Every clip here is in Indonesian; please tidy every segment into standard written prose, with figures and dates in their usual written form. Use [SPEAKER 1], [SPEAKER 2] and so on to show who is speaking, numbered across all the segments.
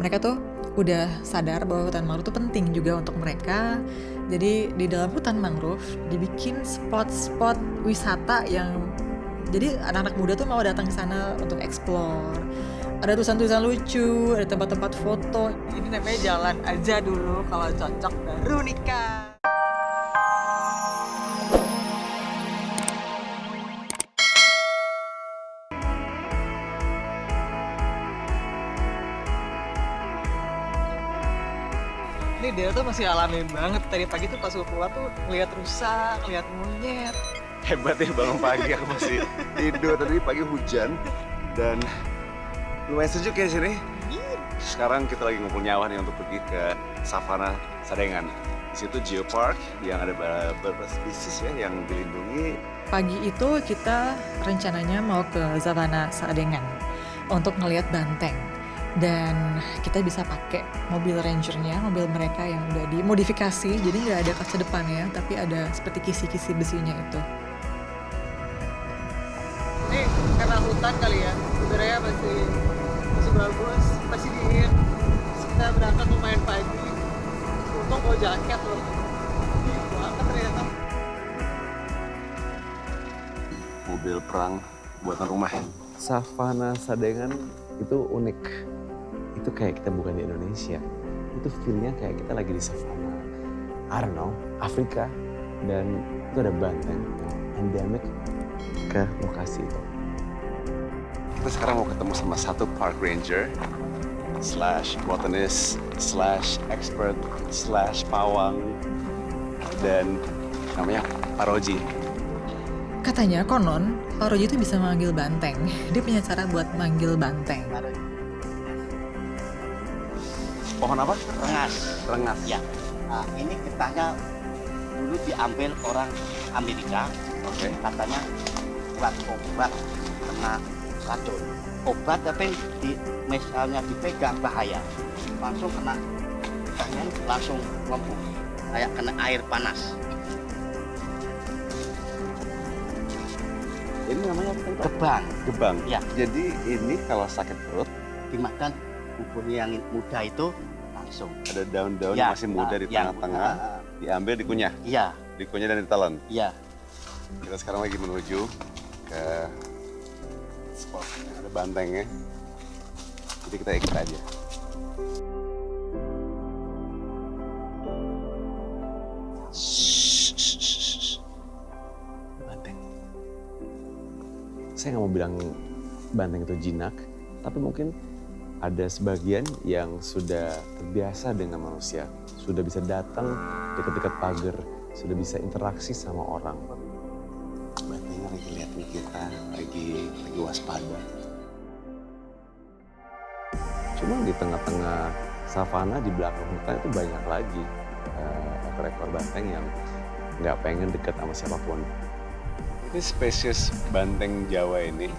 [SPEAKER 1] mereka tuh udah sadar bahwa hutan mangrove tuh penting juga untuk mereka. Jadi di dalam hutan mangrove dibikin spot-spot wisata yang jadi anak-anak muda tuh mau datang ke sana untuk explore. Ada tulisan-tulisan lucu, ada tempat-tempat foto. Ini namanya jalan aja dulu, kalau cocok baru nikah. Ini dia tuh masih alami banget. Tadi pagi tuh pas gue keluar tuh ngeliat rusa, ngeliat monyet.
[SPEAKER 2] Hebat ya bangun pagi, aku masih tidur. Tadi pagi hujan dan lumayan sejuk ya sini. Sekarang kita lagi ngumpul nyawa nih untuk pergi ke Savana Sadengan. Di situ geopark yang ada beberapa spesies ya yang dilindungi.
[SPEAKER 1] Pagi itu kita rencananya mau ke Savana Sadengan untuk ngeliat banteng. Dan kita bisa pakai mobil rangernya, mobil mereka yang udah dimodifikasi, jadi nggak ada kaca depannya, tapi ada seperti kisi-kisi besinya itu. Ini karena hutan kali ya, udaranya masih bagus, masih dingin. Terus kita berangkat lumayan pagi, untung bawa jaket loh. Dingin banget ternyata.
[SPEAKER 2] Mobil perang buatan rumah. Savana Sadengan itu unik. Itu kayak kita bukan di Indonesia. Itu feel-nya kayak kita lagi di savana, I don't know, Afrika. Dan itu ada banteng yang endemic ke lokasi itu. Kita sekarang mau ketemu sama satu park ranger / botanist / expert / pawang dan namanya Paroji.
[SPEAKER 1] Katanya konon, Pak Roji itu bisa manggil banteng. Dia punya cara buat manggil banteng.
[SPEAKER 2] Pohon apa?
[SPEAKER 3] Rengas.
[SPEAKER 2] Rengas.
[SPEAKER 3] Ya. Nah, ini getahnya dulu diambil orang Amerika.
[SPEAKER 2] Oke.
[SPEAKER 3] Katanya buat obat kena racun. Obat tapi misalnya dipegang bahaya. Langsung kena getahnya langsung ngebuk. Kayak kena air panas.
[SPEAKER 2] Ini namanya apa?
[SPEAKER 3] Gebang.
[SPEAKER 2] Gebang.
[SPEAKER 3] Ya.
[SPEAKER 2] Jadi ini kalau sakit perut
[SPEAKER 3] Dimakan buburnya yang muda itu langsung.
[SPEAKER 2] ada daun-daun
[SPEAKER 3] Ya,
[SPEAKER 2] yang masih muda di
[SPEAKER 3] yang
[SPEAKER 2] tengah-tengah, diambil, dikunyah,
[SPEAKER 3] Iya,
[SPEAKER 2] dikunyah dan ditelan.
[SPEAKER 3] iya.
[SPEAKER 2] Kita sekarang lagi menuju ke spot yang ada bantengnya. Jadi kita ikut aja. Banteng. Saya nggak mau bilang banteng itu jinak, tapi mungkin ada sebagian yang sudah terbiasa dengan manusia, sudah bisa datang dekat-dekat pagar, sudah bisa interaksi sama orang. Bantengnya lagi liatin kita, lagi waspada. Cuma di tengah-tengah savana di belakang hutan itu banyak lagi ekor-ekor banteng yang nggak pengen dekat sama siapapun. Ini spesies banteng Jawa ini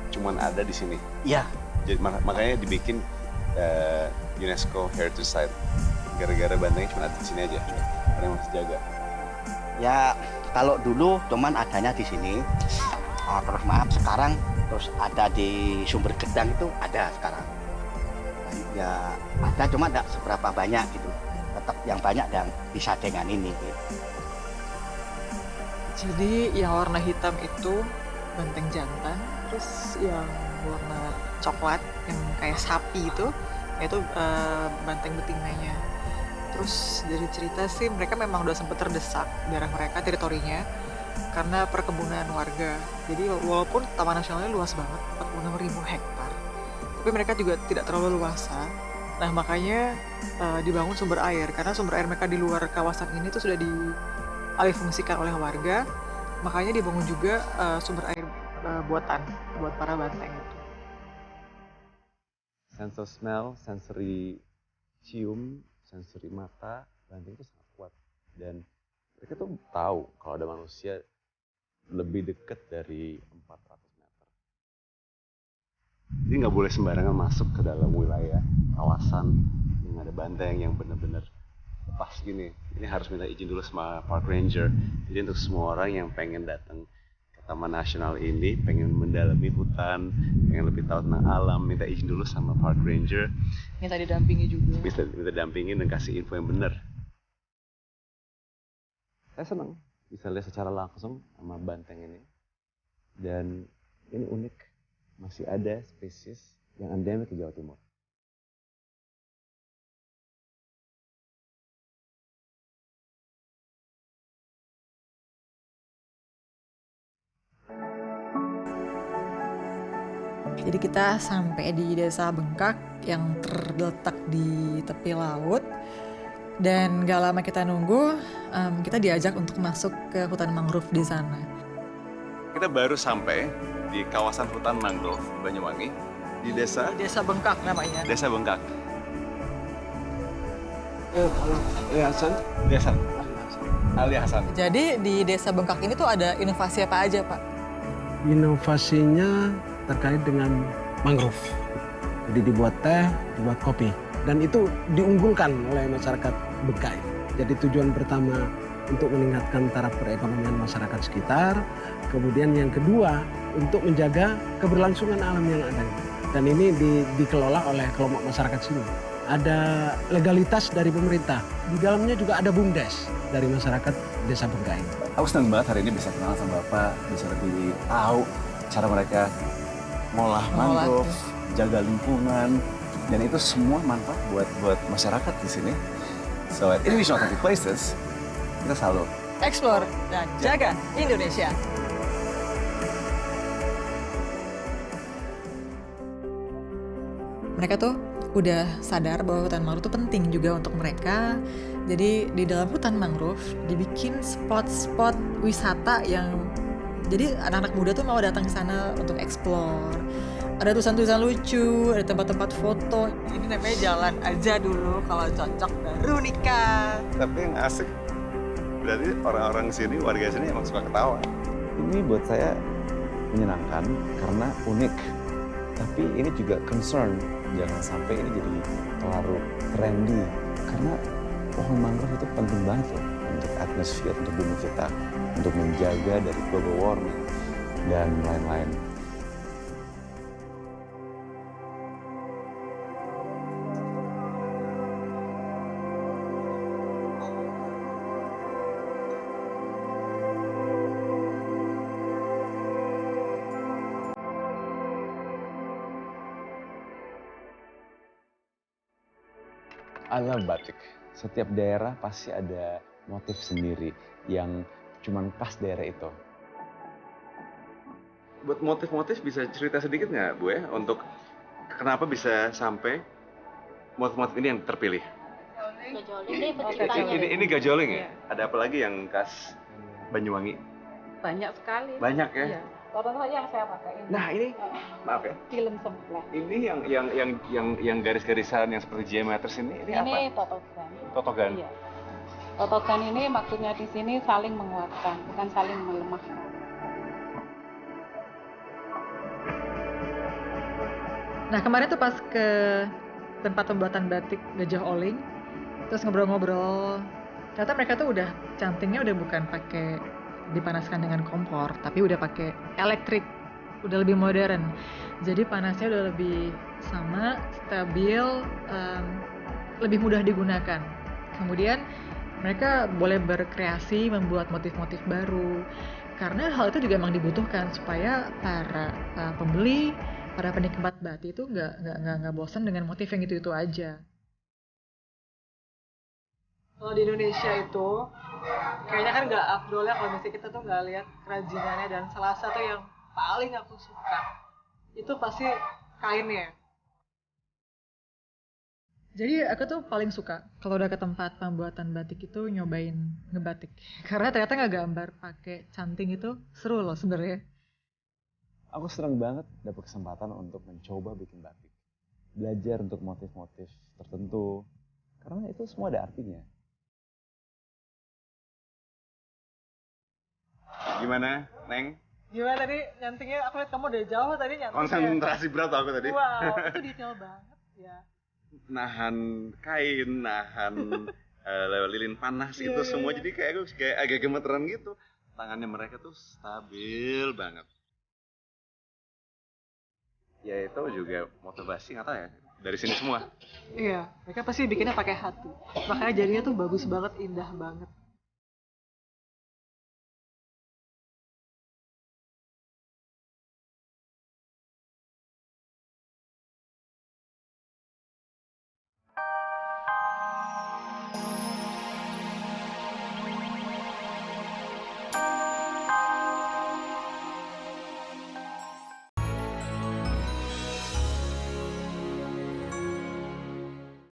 [SPEAKER 2] cuman ada di sini.
[SPEAKER 3] Iya.
[SPEAKER 2] Jadi, makanya dibikin UNESCO Heritage Site. Gara-gara bantengnya cuma ada di sini aja. Ada yang masih jaga.
[SPEAKER 3] Ya kalau dulu cuman adanya di sini. Terus maaf sekarang terus ada di Sumber Gedang itu ada sekarang. Ya ada cuma tidak seberapa banyak gitu. Tetap yang banyak dan bisa dengan ini. Gitu.
[SPEAKER 1] Jadi yang warna hitam itu banteng jantan, terus yang warna coklat yang kayak sapi itu banteng betinanya. Terus dari cerita sih mereka memang udah sempat terdesak daerah mereka, teritorinya, karena perkebunan warga. Jadi walaupun taman nasionalnya luas banget, 46.000 hektar, tapi mereka juga tidak terlalu luasa. Nah makanya dibangun sumber air, karena sumber air mereka di luar kawasan ini tuh sudah dialihfungsikan oleh warga. Makanya dibangun juga sumber air buatan buat para banteng itu.
[SPEAKER 2] Sense of smell, sensori cium, sensori mata, banteng itu sangat kuat. Dan mereka tuh tahu kalau ada manusia lebih dekat dari 400 meter. Jadi nggak boleh sembarangan masuk ke dalam wilayah kawasan yang ada banteng yang benar-benar pas gini. Ini harus minta izin dulu sama park ranger. Jadi untuk semua orang yang pengen datang ke Taman Nasional ini, pengen mendalami hutan, pengen lebih tahu tentang alam, minta izin dulu sama park ranger,
[SPEAKER 1] Minta didampingi juga.
[SPEAKER 2] bisa minta dampingin dan kasih info yang benar. Saya senang bisa lihat secara langsung sama banteng ini. Dan ini unik, masih ada spesies yang endemik di Jawa Timur.
[SPEAKER 1] Jadi kita sampai di Desa Bengkak yang terletak di tepi laut. Dan gak lama kita nunggu, kita diajak untuk masuk ke hutan mangrove di sana.
[SPEAKER 2] Kita baru sampai di kawasan hutan mangrove Banyuwangi, di desa
[SPEAKER 1] Bengkak namanya.
[SPEAKER 2] Desa Bengkak.
[SPEAKER 4] Hasan.
[SPEAKER 2] Desa Ali Hasan.
[SPEAKER 1] Jadi di Desa Bengkak ini tuh ada inovasi apa aja, Pak?
[SPEAKER 4] Inovasinya terkait dengan mangrove. Jadi dibuat teh, dibuat kopi. Dan itu diunggulkan oleh masyarakat Bengkak. Jadi tujuan pertama untuk meningkatkan taraf perekonomian masyarakat sekitar. Kemudian yang kedua untuk menjaga keberlangsungan alam yang ada. Dan ini dikelola oleh kelompok masyarakat sini. Ada legalitas dari pemerintah. Di dalamnya juga ada BUMDes dari masyarakat Desa Bengkak.
[SPEAKER 2] Aku senang banget hari ini bisa kenal sama Bapak, bisa lebih tahu cara mereka ngolah mangrove, jaga lingkungan, dan itu semua manfaat buat masyarakat di sini. So at Indonesia Authentic Places, kita selalu
[SPEAKER 1] Explore dan jaga Indonesia. Mereka tuh udah sadar bahwa hutan mangrove itu penting juga untuk mereka. Jadi di dalam hutan mangrove dibikin spot-spot wisata yang jadi anak-anak muda tuh mau datang ke sana untuk explore. Ada tulisan-tulisan lucu, ada tempat-tempat foto. Ini namanya jalan aja dulu, kalau cocok baru nikah.
[SPEAKER 2] Tapi yang asik, berarti orang-orang sini, warga sini emang suka ketawa. Ini buat saya menyenangkan karena unik. Tapi ini juga concern, jangan sampai ini jadi terlalu trendy. Karena pohon mangrove itu penting banget loh untuk atmosfer, untuk bumi kita, untuk menjaga dari global warming dan lain-lain. I love batik. Setiap daerah pasti ada motif sendiri yang cuman pas daerah itu. Buat motif-motif bisa cerita sedikit nggak, Bu ya? Untuk kenapa bisa sampai motif-motif ini yang terpilih? Ini gajoling ya? Ada apa lagi yang khas Banyuwangi?
[SPEAKER 5] Banyak sekali.
[SPEAKER 2] Banyak ya?
[SPEAKER 5] Iya. Contohnya yang saya pakai ini.
[SPEAKER 2] Nah ini, maaf ya.
[SPEAKER 5] Film sebelah.
[SPEAKER 2] Ini yang garis-garisan yang seperti geometris ini apa?
[SPEAKER 5] Ini totogan.
[SPEAKER 2] Totogan.
[SPEAKER 5] Iya. Totogan ini maksudnya di sini saling menguatkan, bukan saling melemahkan.
[SPEAKER 1] Nah kemarin tuh pas ke tempat pembuatan batik Gajah Oling, terus ngobrol-ngobrol, ternyata mereka tuh udah cantingnya udah bukan pakai dipanaskan dengan kompor, tapi udah pakai elektrik, udah lebih modern. Jadi panasnya udah lebih sama, stabil, lebih mudah digunakan. Kemudian mereka boleh berkreasi, membuat motif-motif baru. Karena hal itu juga memang dibutuhkan supaya para pembeli, para penikmat batik itu nggak bosan dengan motif yang itu aja. Kalau di Indonesia itu kayaknya kan nggak afdol ya kalau misalnya kita tuh nggak lihat kerajinannya, dan salah satu yang paling aku suka itu pasti kainnya. Jadi aku tuh paling suka kalau udah ke tempat pembuatan batik itu nyobain ngebatik. Karena ternyata ngegambar pakai canting itu seru loh sebenarnya.
[SPEAKER 2] Aku senang banget dapat kesempatan untuk mencoba bikin batik. Belajar untuk motif-motif tertentu. Karena itu semua ada artinya. Gimana, Neng?
[SPEAKER 1] Gimana tadi nyantingnya? Aku lihat kamu dari jauh tadi nyantingnya.
[SPEAKER 2] Konsentrasi berat aku tadi.
[SPEAKER 1] Wow, itu detail banget ya.
[SPEAKER 2] Nahan kain, nahan lilin panas itu semua. Jadi kayak aku kayak agak gemeteran gitu. tangannya mereka tuh stabil banget. Ya itu juga motivasi nggak tahu ya, dari sini semua.
[SPEAKER 1] Iya, mereka pasti bikinnya pakai hati. Makanya jadinya tuh bagus banget, indah banget.